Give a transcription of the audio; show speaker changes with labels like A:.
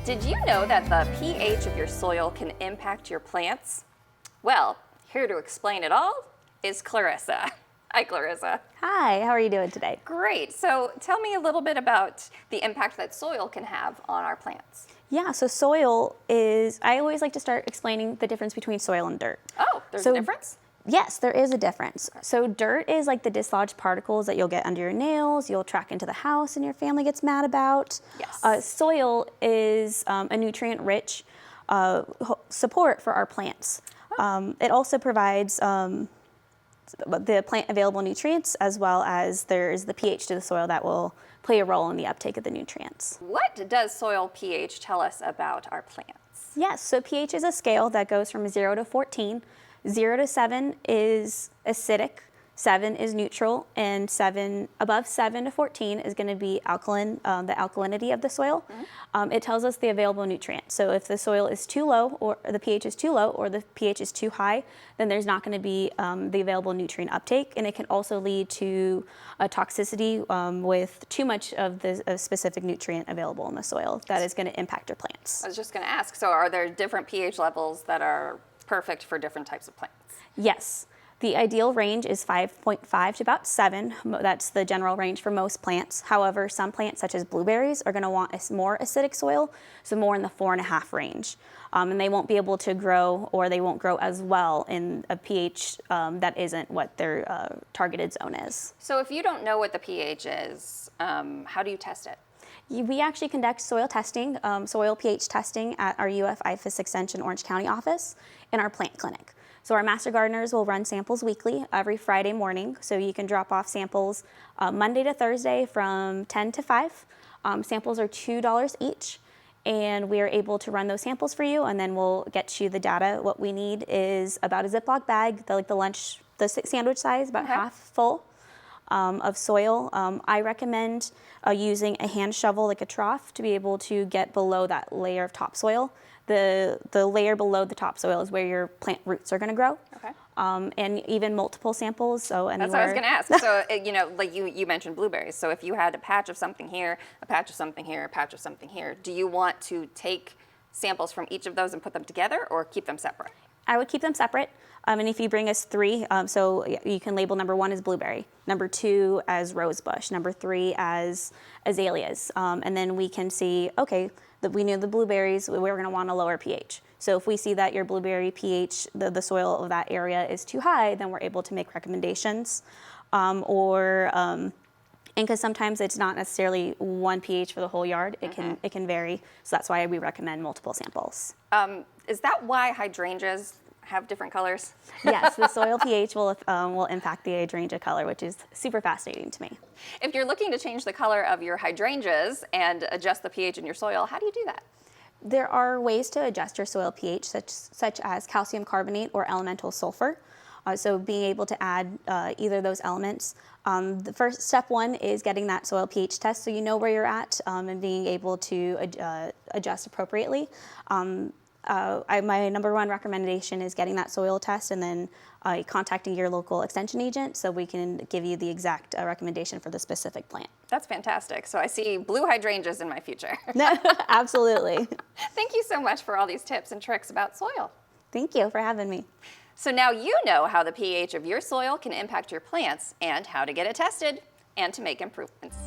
A: Did you know that the pH of your soil can impact your plants? Well, here to explain it all is Clarissa. Hi, Clarissa.
B: Hi, how are you doing today?
A: Great. So tell me a little bit about the impact that soil can have on our plants.
B: Yeah, so soil is, I always like to start explaining the difference between soil and dirt.
A: Oh, there's a difference?
B: Yes, there is a difference. So dirt is like the dislodged particles that you'll get under your nails, you'll track into the house and your family gets mad about.
A: Yes.
B: Soil is a nutrient-rich support for our plants. It also provides the plant available nutrients, as well as there's the pH to the soil that will play a role in the uptake of the nutrients.
A: What does soil pH tell us about our plants?
B: Yes, so pH is a scale that goes from 0 to 14. 0 to 7 is acidic, 7 is neutral, and above 7 to 14 is going to be alkaline, the alkalinity of the soil. It tells us the available nutrients. So if the soil is too low, or the pH is too low, or the pH is too high, then there's not going to be the available nutrient uptake, and it can also lead to a toxicity with too much of the specific nutrient available in the soil that is going to impact your plants.
A: I was just going to ask, so are there different pH levels that are perfect for different types of plants?
B: Yes. The ideal range is 5.5 to about 7. That's the general range for most plants. However, some plants, such as blueberries, are going to want a more acidic soil, so more in the 4.5 range. And they won't be able to grow, or they won't grow as well in a pH that isn't what their targeted zone is.
A: So if you don't know what the pH is, how do you test it?
B: We actually conduct soil testing, soil pH testing at our UF IFAS Extension Orange County office in our plant clinic. So our master gardeners will run samples weekly every Friday morning. So you can drop off samples Monday to Thursday from 10 to 5. Samples are $2 each. And we are able to run those samples for you, and then we'll get you the data. What we need is about a Ziploc bag, the sandwich size, about half full of soil. I recommend using a hand shovel, like a trough, to be able to get below that layer of topsoil. The layer below the topsoil is where your plant roots are going to grow.
A: Okay.
B: And even multiple samples. So anywhere.
A: That's what I was going to ask. So, like you mentioned blueberries. So if you had a patch of something here, a patch of something here, a patch of something here, do you want to take samples from each of those and put them together, or keep them separate?
B: I would keep them separate. And if you bring us 3, so you can label number 1 as blueberry, number 2 as rosebush, number 3 as azaleas. And then we can see, okay, that we knew the blueberries, we're going to want a lower pH. So if we see that your blueberry pH, the soil of that area is too high, then we're able to make recommendations. And because sometimes it's not necessarily one pH for the whole yard, it can vary. So that's why we recommend multiple samples.
A: Is that why hydrangeas have different colors?
B: Yes, the soil pH will impact the hydrangea color, which is super fascinating to me.
A: If you're looking to change the color of your hydrangeas and adjust the pH in your soil, how do you do that?
B: There are ways to adjust your soil pH, such as calcium carbonate or elemental sulfur. So being able to add either of those elements. The first step 1 is getting that soil pH test, so you know where you're at, and being able to adjust appropriately. My number 1 recommendation is getting that soil test, and then contacting your local extension agent so we can give you the exact recommendation for the specific plant.
A: That's fantastic. So I see blue hydrangeas in my future.
B: Absolutely.
A: Thank you so much for all these tips and tricks about soil.
B: Thank you for having me.
A: So now you know how the pH of your soil can impact your plants, and how to get it tested and to make improvements.